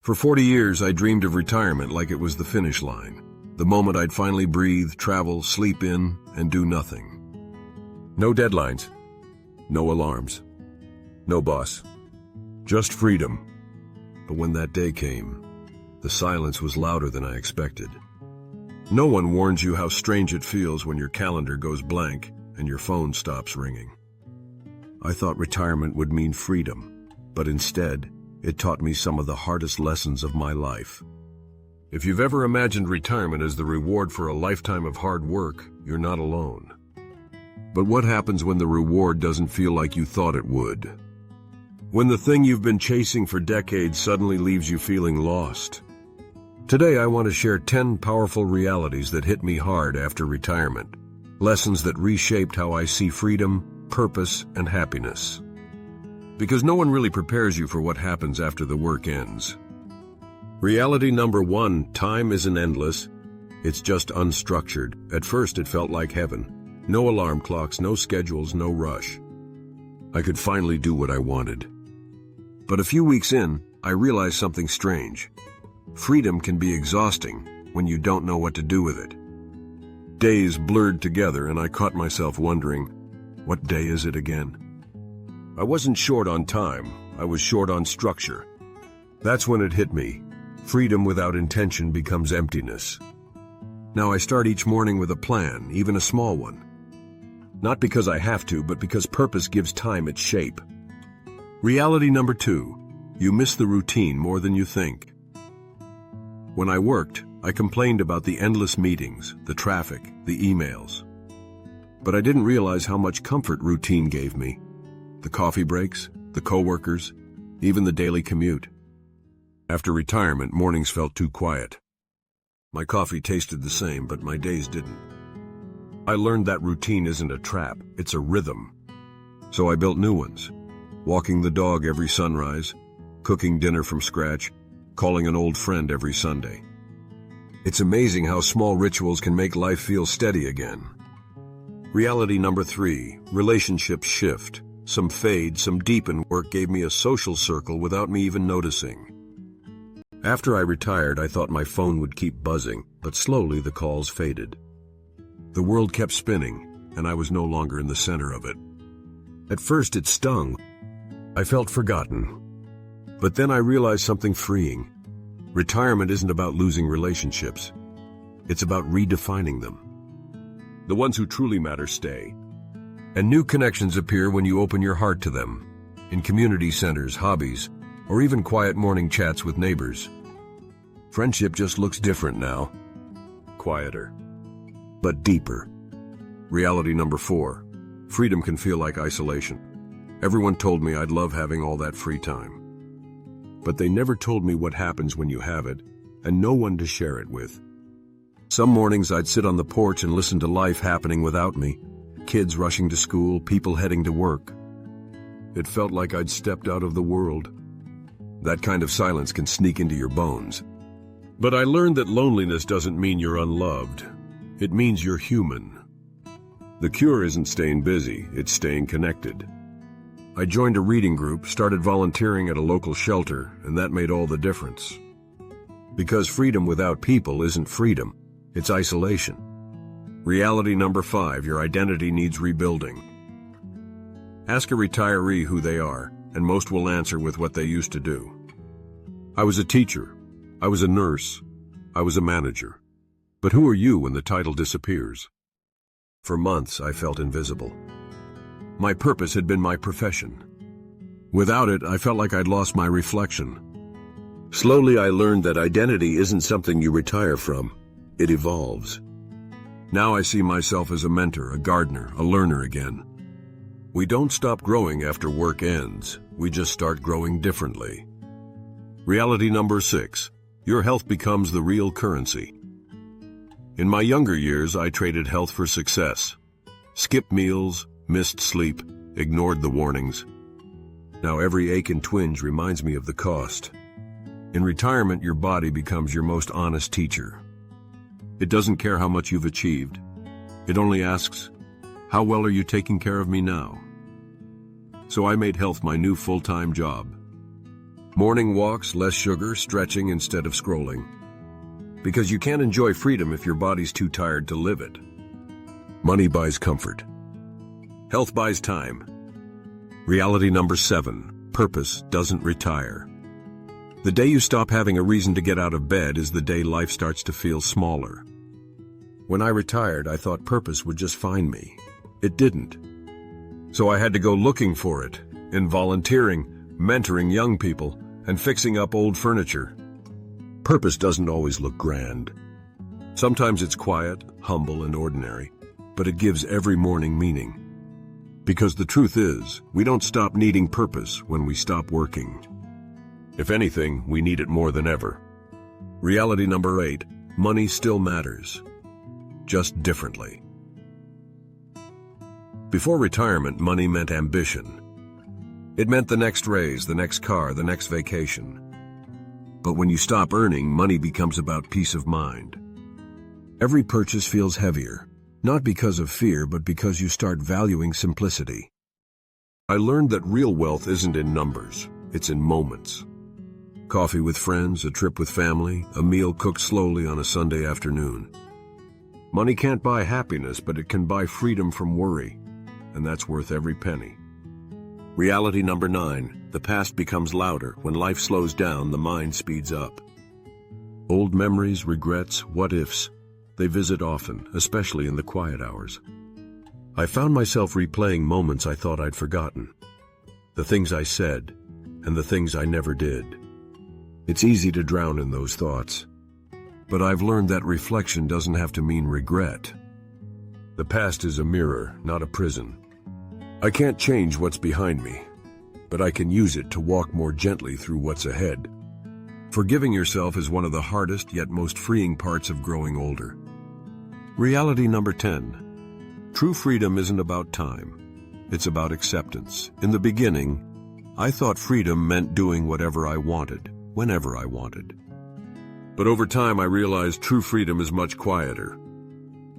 For 40 years, I dreamed of retirement like it was the finish line. The moment I'd finally breathe, travel, sleep in, and do nothing. No deadlines. No alarms. No boss. Just freedom. But when that day came, the silence was louder than I expected. No one warns you how strange it feels when your calendar goes blank and your phone stops ringing. I thought retirement would mean freedom, but instead, it taught me some of the hardest lessons of my life. If you've ever imagined retirement as the reward for a lifetime of hard work, you're not alone. But what happens when the reward doesn't feel like you thought it would? When the thing you've been chasing for decades suddenly leaves you feeling lost? Today I want to share 10 powerful realities that hit me hard after retirement. Lessons that reshaped how I see freedom, purpose, and happiness. Because no one really prepares you for what happens after the work ends. Reality number 1, time isn't endless. It's just unstructured. At first it felt like heaven. No alarm clocks, no schedules, no rush. I could finally do what I wanted. But a few weeks in, I realized something strange. Freedom can be exhausting when you don't know what to do with it. Days blurred together and I caught myself wondering, what day is it again? I wasn't short on time, I was short on structure. That's when it hit me. Freedom without intention becomes emptiness. Now I start each morning with a plan, even a small one. Not because I have to, but because purpose gives time its shape. Reality number 2, you miss the routine more than you think. When I worked, I complained about the endless meetings, the traffic, the emails. But I didn't realize how much comfort routine gave me. The coffee breaks, the coworkers, even the daily commute. After retirement, mornings felt too quiet. My coffee tasted the same, but my days didn't. I learned that routine isn't a trap, it's a rhythm. So I built new ones. Walking the dog every sunrise, cooking dinner from scratch, calling an old friend every Sunday. It's amazing how small rituals can make life feel steady again. Reality number 3, relationships shift. Some fade, some deepen. Work gave me a social circle without me even noticing. After I retired, I thought my phone would keep buzzing, but slowly the calls faded. The world kept spinning, and I was no longer in the center of it. At first it stung. I felt forgotten. But then I realized something freeing. Retirement isn't about losing relationships. It's about redefining them. The ones who truly matter stay. And new connections appear when you open your heart to them, in community centers, hobbies, or even quiet morning chats with neighbors. Friendship just looks different now. Quieter, but deeper. Reality number 4, freedom can feel like isolation. Everyone told me I'd love having all that free time. But they never told me what happens when you have it, and no one to share it with. Some mornings I'd sit on the porch and listen to life happening without me. Kids rushing to school, people heading to work. It felt like I'd stepped out of the world. That kind of silence can sneak into your bones. But I learned that loneliness doesn't mean you're unloved. It means you're human. The cure isn't staying busy, it's staying connected. I joined a reading group, started volunteering at a local shelter, and that made all the difference. Because freedom without people isn't freedom, it's isolation. Reality number 5, your identity needs rebuilding. Ask a retiree who they are, and most will answer with what they used to do. I was a teacher. I was a nurse. I was a manager. But who are you when the title disappears? For months, I felt invisible. My purpose had been my profession. Without it, I felt like I'd lost my reflection. Slowly, I learned that identity isn't something you retire from. It evolves. Now I see myself as a mentor, a gardener, a learner again. We don't stop growing after work ends. We just start growing differently. Reality number 6, your health becomes the real currency. In my younger years, I traded health for success. Skipped meals, missed sleep, ignored the warnings. Now every ache and twinge reminds me of the cost. In retirement, your body becomes your most honest teacher. It doesn't care how much you've achieved. It only asks, how well are you taking care of me now? So I made health my new full-time job. Morning walks, less sugar, stretching instead of scrolling. Because you can't enjoy freedom if your body's too tired to live it. Money buys comfort. Health buys time. Reality number 7, purpose doesn't retire. The day you stop having a reason to get out of bed is the day life starts to feel smaller. When I retired, I thought purpose would just find me. It didn't. So I had to go looking for it, in volunteering, mentoring young people, and fixing up old furniture. Purpose doesn't always look grand. Sometimes it's quiet, humble, and ordinary, but it gives every morning meaning. Because the truth is, we don't stop needing purpose when we stop working. If anything, we need it more than ever. Reality number 8, money still matters, just differently. Before retirement, money meant ambition. It meant the next raise, the next car, the next vacation. But when you stop earning, money becomes about peace of mind. Every purchase feels heavier, not because of fear, but because you start valuing simplicity. I learned that real wealth isn't in numbers, it's in moments. Coffee with friends, a trip with family, a meal cooked slowly on a Sunday afternoon. Money can't buy happiness, but it can buy freedom from worry, and that's worth every penny. Reality number 9, the past becomes louder. When life slows down, the mind speeds up. Old memories, regrets, what-ifs, they visit often, especially in the quiet hours. I found myself replaying moments I thought I'd forgotten. The things I said, and the things I never did. It's easy to drown in those thoughts. But I've learned that reflection doesn't have to mean regret. The past is a mirror, not a prison. I can't change what's behind me, but I can use it to walk more gently through what's ahead. Forgiving yourself is one of the hardest yet most freeing parts of growing older. Reality number 10. True freedom isn't about time. It's about acceptance. In the beginning, I thought freedom meant doing whatever I wanted, whenever I wanted. But over time, I realized true freedom is much quieter.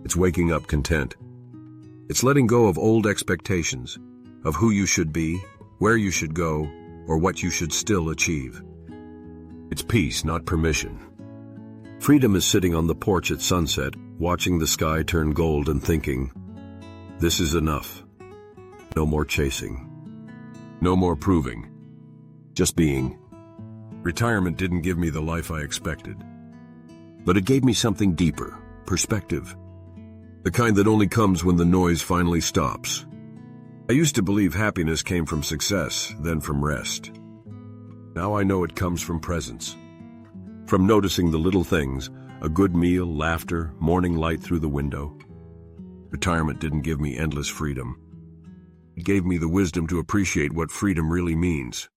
It's waking up content. It's letting go of old expectations, of who you should be, where you should go, or what you should still achieve. It's peace, not permission. Freedom is sitting on the porch at sunset, watching the sky turn gold and thinking, this is enough. No more chasing. No more proving. Just being. Retirement didn't give me the life I expected. But it gave me something deeper, perspective. The kind that only comes when the noise finally stops. I used to believe happiness came from success, then from rest. Now I know it comes from presence. From noticing the little things, a good meal, laughter, morning light through the window. Retirement didn't give me endless freedom. It gave me the wisdom to appreciate what freedom really means.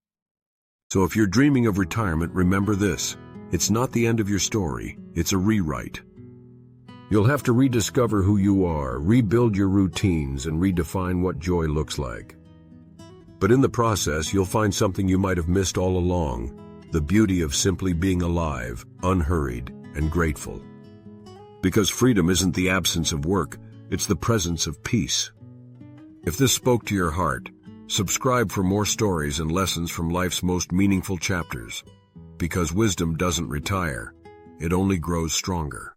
So if you're dreaming of retirement, remember this. It's not the end of your story, it's a rewrite. You'll have to rediscover who you are, rebuild your routines, and redefine what joy looks like. But in the process, you'll find something you might have missed all along, the beauty of simply being alive, unhurried, and grateful. Because freedom isn't the absence of work, it's the presence of peace. If this spoke to your heart, subscribe for more stories and lessons from life's most meaningful chapters. Because wisdom doesn't retire, it only grows stronger.